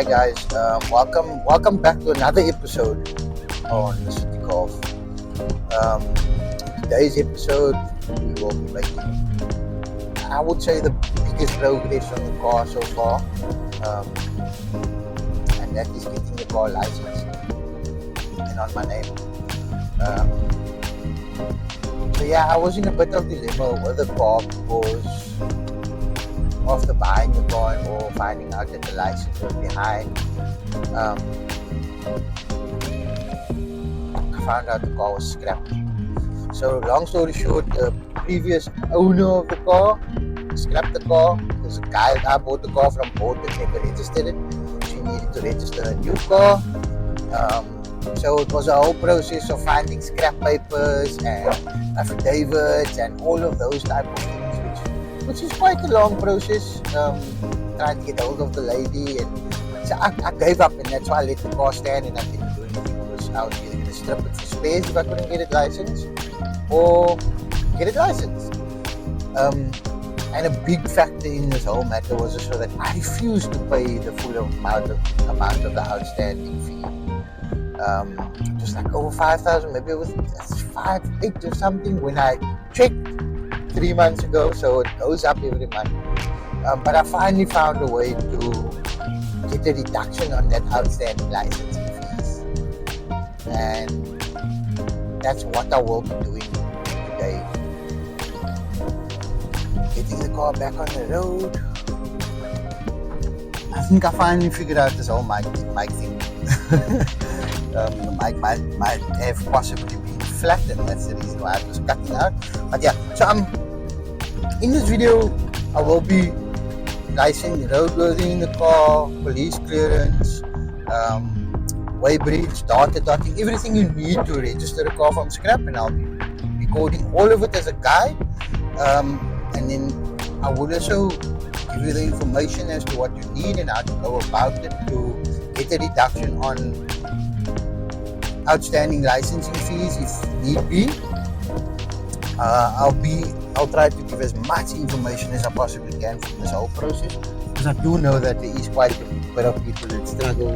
Hi guys, welcome back to another episode on the City Golf. Today's episode we will be making, I would say, the biggest progress on the car so far, and that is getting the car licensed and on my name. So yeah, I was in a bit of dilemma with the car because after buying the car or finding out that the license was behind, I found out the car was scrapped. So long story short, the previous owner of the car scrapped the car because the guy I bought the car from bought it, never registered it. She needed to register a new car. So it was a whole process of finding scrap papers and affidavits and all of those type of things, which is quite a long process, trying to get hold of the lady. And so I gave up, and that's why I let the car stand and I didn't do anything, because I was either going to strip it for spares if I couldn't get it licensed or get it licensed. And a big factor in this whole matter was also that I refused to pay the full amount of the outstanding fee. It was like over 5,000, maybe it was 5,800 or something when I checked 3 months ago, so it goes up every month. But I finally found a way to get a reduction on that outstanding licensing fees, and that's what I will be doing today. Getting the car back on the road. I think I finally figured out this whole mic thing. The mic might have possibly been flat, and that's the reason why I was cutting out. But yeah, so in this video I will be licensing, roadworthy in the car, police clearance, weighbridge, data dotting, everything you need to register a car from scrap, and I'll be recording all of it as a guide. And then I will also give you the information as to what you need and how to go about it to get a reduction on outstanding licensing fees if need be. I'll try to give as much information as I possibly can from this whole process, because I do know that there is quite a bit of people that struggle,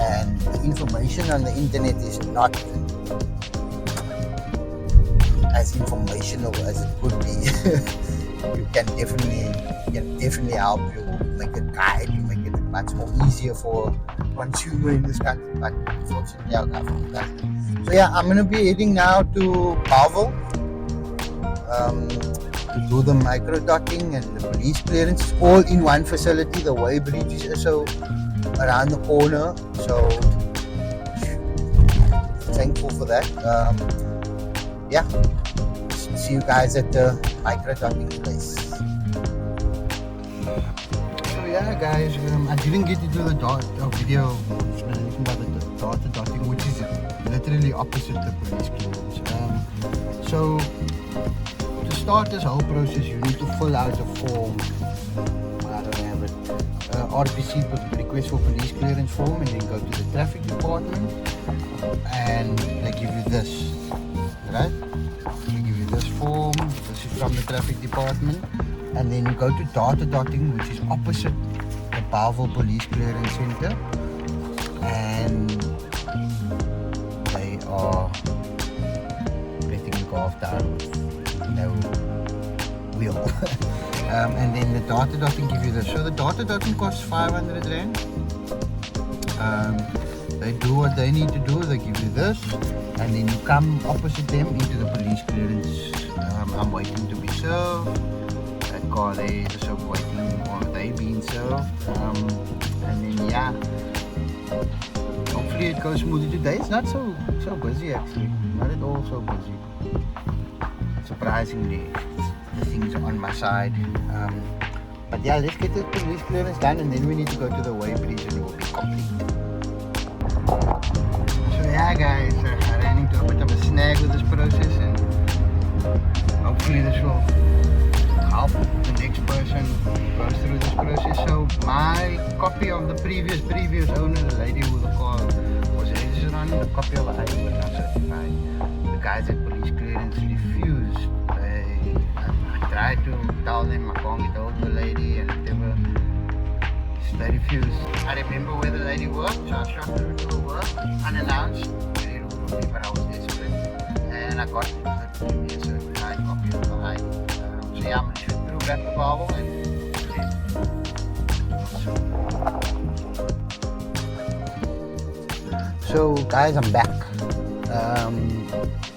and the information on the internet is not as informational as it could be. You can definitely help you make a guide, you make it much more easier for consumer in this country, but unfortunately our government doesn't. So yeah, I'm gonna be heading now to Bellville to do the micro dotting and the police clearance, all in one facility. The Weighbridge is also around the corner, so thankful for that. Yeah, see you guys at the micro dotting place. So yeah guys, I didn't get to do the video explanation about the data dotting, which is literally opposite the police clearance. So to start this whole process, you need to fill out a form. I don't have it. RPC, request for police clearance form, and then go to the traffic department, and they give you this, right? They give you this form. This is from the traffic department, and then you go to data dotting, which is opposite the Bellville Police Clearance Center, and they are letting the car off down with no wheel. And then the data dotting give you this. So the data dotting costs 500 rand. They do what they need to do. They give you this, and then you come opposite them into the police clearance. I'm waiting to be served. That car there is also waiting, or they being served. And then yeah, hopefully it goes smoothly today. It's not so busy actually. Not at all so busy. Surprisingly, the things are on my side. But yeah, let's get the police clearance done, and then we need to go to the Weighbridge and it will be complete. So yeah guys, I ran into a bit of a snag with this process, and hopefully this will help the next person go through this process. So my copy of the previous owner, the lady who the car was registered on, the copy of the ID was not certified. The guys at police clearance refused. I tried to tell them I can't get hold of the lady, and whatever. they refused. I remember where the lady worked, so I shot her to her work, unannounced. Very rude of me, but I was desperate. And I got her to give me a certified copy of the ID. So yeah, I'm going to shoot through back to Bellville and so guys, I'm back.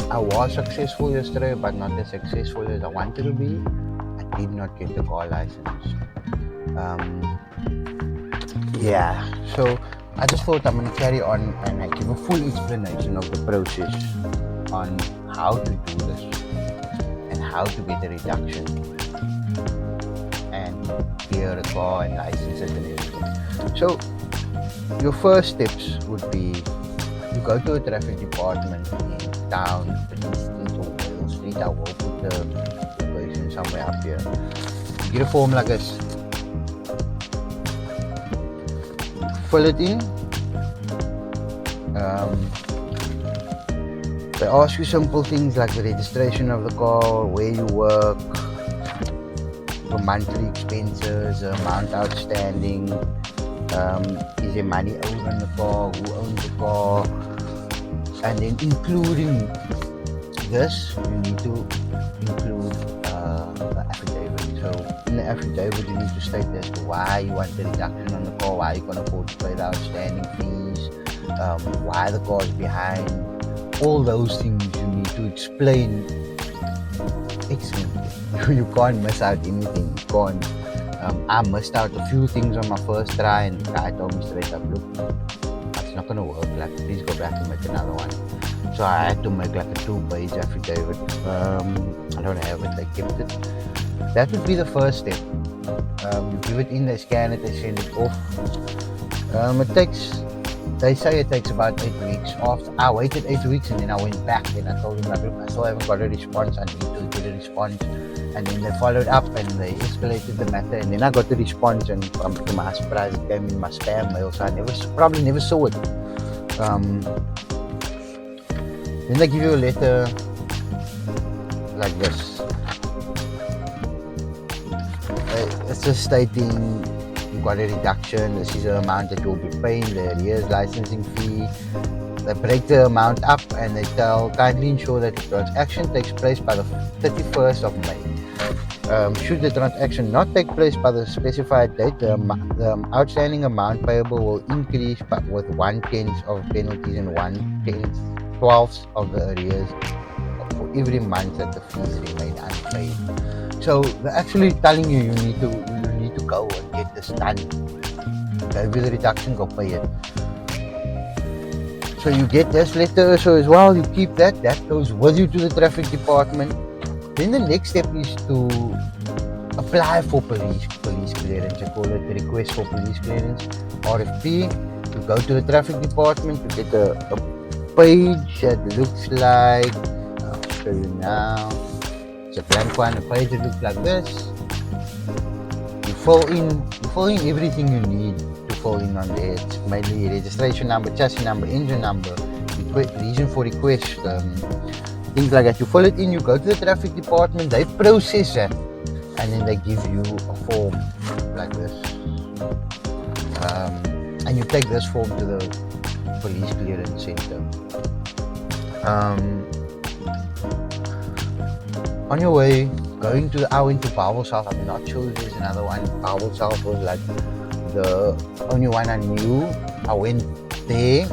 I was successful yesterday, but not as successful as I wanted to be. I did not get the car license. Yeah, so I just thought I'm going to carry on and I give a full explanation of the process on how to do this and how to get a reduction and clear a car and license it and everything. So your first steps would be you go to a traffic department in town, Street or Wales Street. I will put the location somewhere up here. You get a form like this. Fill it in. They ask you simple things like the registration of the car, where you work, your monthly expenses, the amount outstanding, is there money owed on the car, who owns the car, and then including this, you need to include the affidavit. So in the affidavit, you need to state as to why you want the reduction on the car, why you can afford to pay the outstanding fees, why the car is behind. All those things you need to explain excellently. You can't miss out anything. You can't. I missed out a few things on my first try, and the guy told me straight up, look, it's not going to work. Like, please go back and make another one. So I had to make like a 2-page affidavit. I don't have it. They kept it. That would be the first step. You give it in, they scan it, they send it off. They say it takes about 8 weeks. After I waited 8 weeks and then I went back and I told them, like, look, I still haven't got a response. I need to get a response. And then they followed up and they escalated the matter, and then I got the response, and to my surprise it came in my spam mail, so I probably never saw it. Then they give you a letter like this. It's just stating you got a reduction, this is the amount that you'll be paying, the arrears licensing fee. They break the amount up and they tell, kindly ensure that the transaction takes place by the 31st of May. Should the transaction not take place by the specified date, the outstanding amount payable will increase with 1/10 of penalties and 1/12 of the arrears for every month that the fees remain unpaid. So they're actually telling you you need to go and get this done. Give you the reduction, go pay it. So you get this letter, so as well you keep that goes with you to the traffic department. Then the next step is to apply for police clearance. I call it the request for police clearance, RFP. You go to the traffic department, you get a page that looks like, I'll show you now, it's a blank one, a page that looks like this. You fill in everything you need to fill in on there. It's mainly registration number, chassis number, engine number, reason for request, things like that. You fill it in, you go to the traffic department, they process it, and then they give you a form like this. And you take this form to the police clearance center. On your way, I went to Bellville South. I'm not sure if there's another one. Bellville South was like the only one I knew. I went there.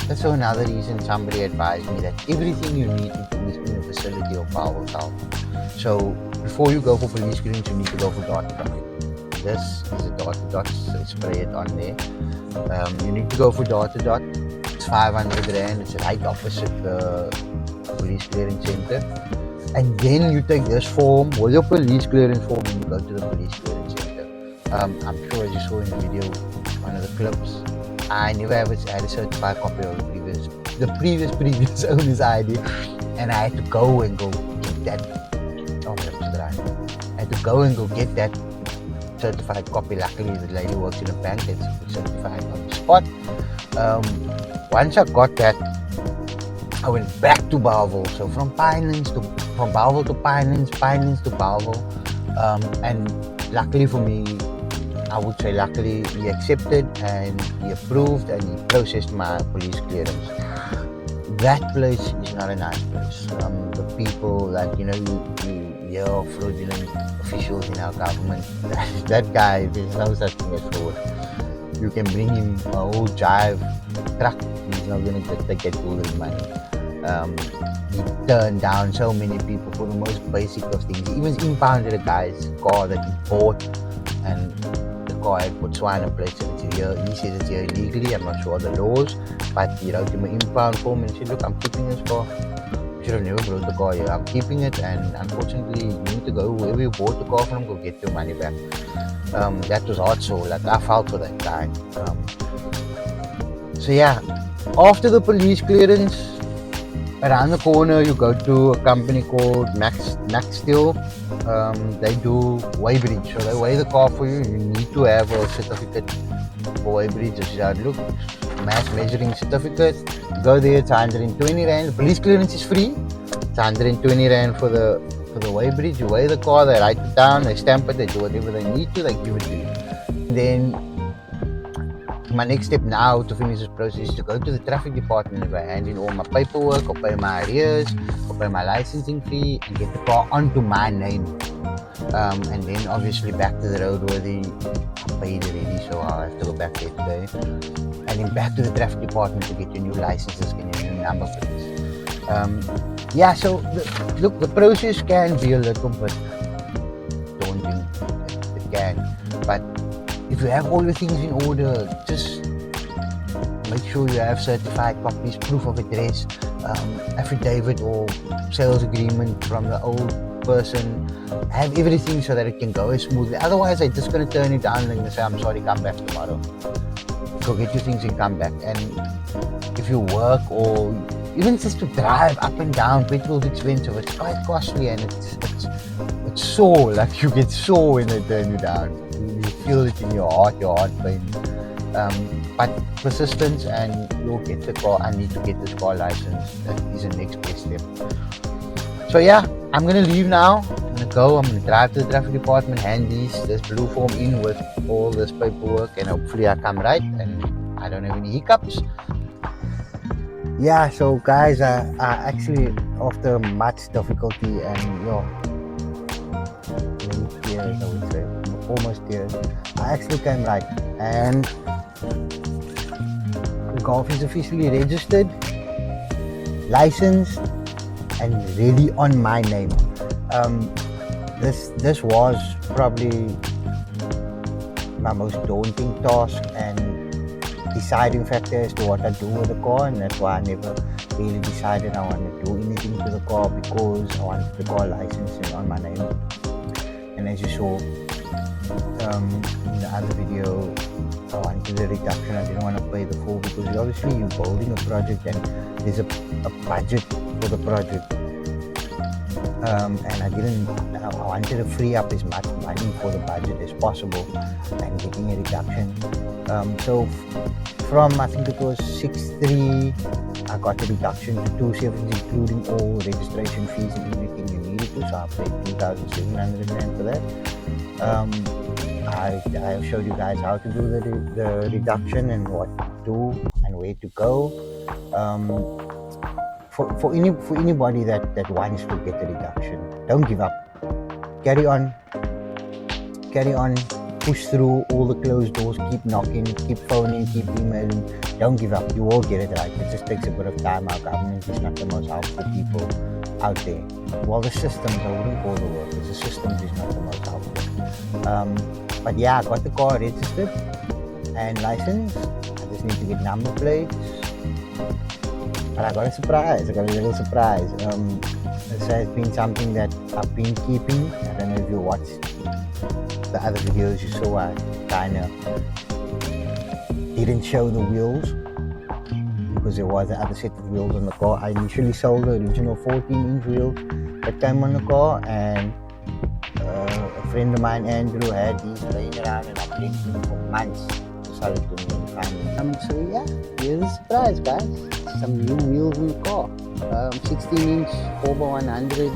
That's another reason somebody advised me that everything you need to do is in the vicinity of Bellville South. So before you go for police clearance, you need to go for dot-to-dot. This is a dot-to-dot, so spray it on there. You need to go for dot-to-dot. It's 500 rand. It's right opposite the police clearance center. And then you take this form with your police clearance form and you go to the police clearance center. I'm sure as you saw in the video, one of the clips, I never had a certified copy of the previous owner's ID, and I had to go and go get that. I had to go and go get that certified copy. Luckily, the lady works in a bank that's certified on the spot. Once I got that, I went back to Bellville. So from Bellville to Pinelands to Bellville, and luckily for me, I would say luckily he accepted and he approved and he processed my police clearance. That place is not a nice place. The people, like, you hear of fraudulent officials in our government. That guy, there's no such thing as fraud. You can bring him a whole jive truck, he's not going to get all the money. He turned down so many people for the most basic of things. He even impounded a guy's car that he bought, and the car had Botswana plates and it's here. He said it's here illegally. I'm not sure the laws, but he wrote him an impound form and said, look, I'm keeping this car. You should have never brought the car here. I'm keeping it, and unfortunately you need to go wherever you bought the car from, go get your money back. That was hard, so like I felt for that guy. So yeah, after the police clearance, around the corner you go to a company called Max Steel. They do Weighbridge, so they weigh the car for you. You need to have a certificate for Weighbridge. Look, mass measuring certificate. You go there, it's 120 rand. The police clearance is free. It's 120 rand for the Weighbridge. You weigh the car, they write it down, they stamp it, they do whatever they need to, they give it to you. Then my next step now to finish this process is to go to the traffic department and hand in all my paperwork, or pay my arrears, or pay my licensing fee, and get the car onto my name. And then obviously back to the roadworthy. I paid already, so I'll have to go back there today. And then back to the traffic department to get your new licenses and your new number plates. Yeah, so look, the process can be a little bit daunting. It can, but if you have all your things in order, just make sure you have certified copies, proof of address, affidavit or sales agreement from the old person. Have everything so that it can go smoothly. Otherwise, they're just going to turn it down and they're going to say, I'm sorry, come back tomorrow. Go get your things and come back. And if you work, or even just to drive up and down, petrol's expensive. It's quite costly, and it's sore. Like, you get sore when they turn you down. You feel it in your heart pain. But persistence, and you'll get the car. I need to get this car license. That is the next best step. So yeah, I'm gonna leave now. I'm gonna drive to the traffic department, hand this blue form in with all this paperwork, and hopefully I come right and I don't have any hiccups. Yeah, so guys, I actually, after much difficulty and many tears, I would say, almost tears, I actually came right, and the golf is officially registered, licensed, and really on my name. This was probably my most daunting task and deciding factor as to what I do with the car, and that's why I never really decided I want to do anything to the car, because I wanted the car licensed on my name. And as you saw in the other video, I wanted the reduction. I didn't want to pay the full, because obviously you're building a project and there's a budget for the project. And I wanted to free up as much money for the budget as possible and getting a reduction. So from, I think it was 6.3, I got a reduction to 2.7, including all registration fees and everything you needed to. So I paid 2,700 rand for that. I showed you guys how to do the reduction and what to do and where to go. For anybody that wants to get a reduction, don't give up. Carry on, push through all the closed doors, keep knocking, keep phoning, keep emailing. Don't give up, you will get it right. It just takes a bit of time. Our government is not the most helpful people out there. Well, the systems, I wouldn't call the workers, the systems is not the most helpful. But yeah, I got the car registered and licensed. I just need to get number plates. But I got a little surprise. This has been something that I've been keeping. I don't know if you watched the other videos you saw. I kinda didn't show the wheels because there was another set of wheels on the car. I initially sold the original 14-inch wheels that came on the car, and a friend of mine, Andrew, had these laying around, and I've been them for months to sell it to me and finally. So yeah, here's a surprise, guys. Some new wheels in the car. 16-inch 4x100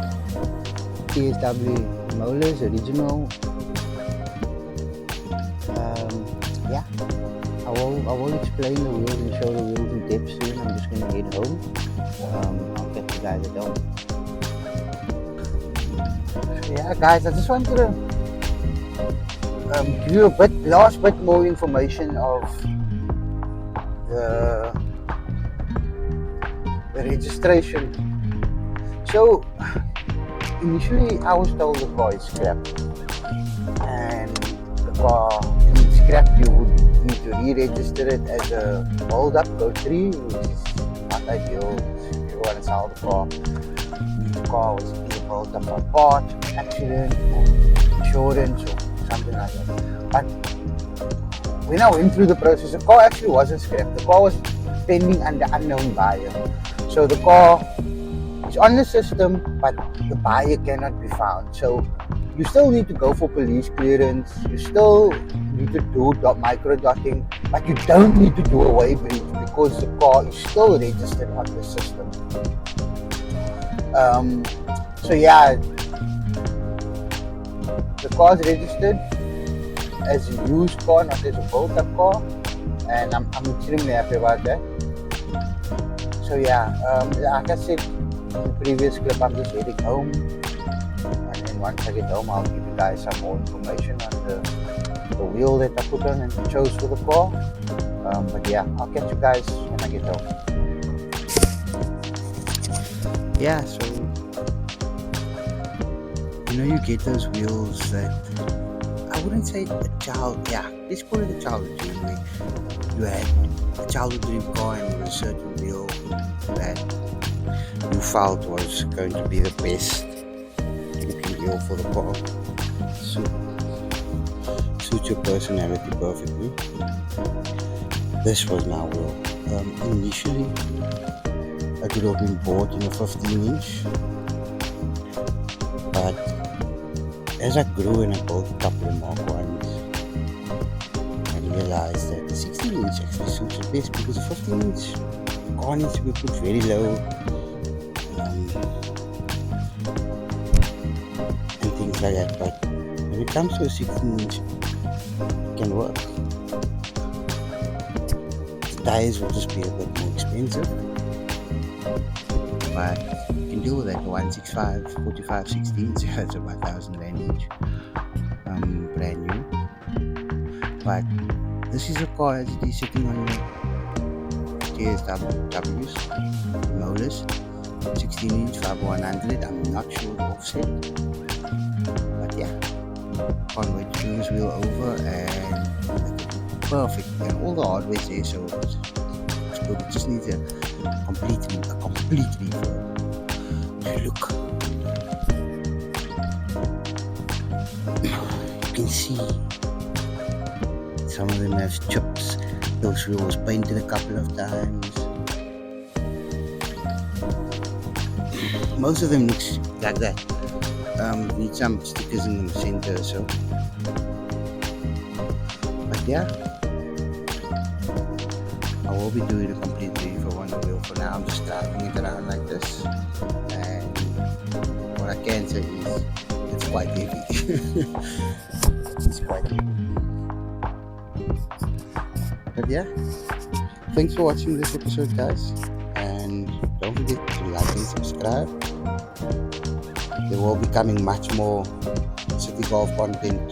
TSW molars, original. Yeah, I will explain the wheels and show the wheels in depth soon. I'm just gonna head home. I'll catch you guys at home. Yeah, guys, I just wanted to give you a last bit more information of the registration. So initially I was told the car is scrapped, and the car being scrapped, you would need to re-register it as a hold up code 3, which is not ideal. If you want to sell the car, the car was being held up on parts, accident, or insurance, or something like that. But when I went through the process, the car actually wasn't scrapped. The car was pending under unknown buyer. So the car is on the system, but the buyer cannot be found. So you still need to go for police clearance. You still need to do micro dotting, but you don't need to do a weighbridge because the car is still registered on the system. So yeah, the car is registered as a used car, not as a built-up car, and I'm extremely happy about that. So yeah, like I said in the previous clip, I'm just heading home, and then once I get home, I'll give you guys some more information on the wheel that I put on and chose for the car. But yeah, I'll catch you guys when I get home. Yeah, so you get those wheels that I wouldn't say a child. Yeah, let's call it a childhood dream. Where you had a childhood dream car and a certain wheel that you felt was going to be the best looking wheel for the car. Suit your personality perfectly. This was my wheel. Initially, I could have been bought in a 15-inch, but as I grew and I built a couple of Mark 1s, I realized that the 16-inch actually suits the best because the 15-inch car needs to be put very low, and things like that. But when it comes to a 16-inch, it can work. The tires will just be a bit more expensive, but you can deal with that. 165, 45, 16, so it's about 1,000 rand each, brand new. But this is a car as it is sitting on the TSWs, molars, 16-inch 5/100. I'm not sure the offset, but yeah, can't wait to turn this wheel over and perfect. And all the hardware's there, so it's good. It just needs a complete refurb. Look, you can see some of them have chips. Those wheels painted a couple of times. Most of them looks like that. Need some stickers in the center or so. But yeah, I will be doing a complete refurb on the wheel. For now, I'm just driving it around like this. What I can say is it's quite heavy. It's quite heavy. But yeah, thanks for watching this episode, guys, and don't forget to like and subscribe. There will be coming much more city golf content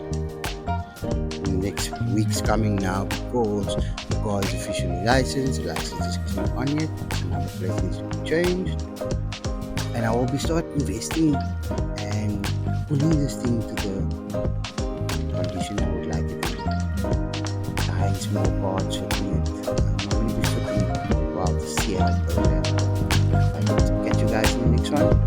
in the next weeks coming now, because the car is officially licensed. The license is not on yet, the number plate needs to be changed, and I will be start investing and putting this thing to the condition I would like it in. Buying small parts, fitting it. I'm not going to be fitting while to see how it goes. Catch you guys in the next one.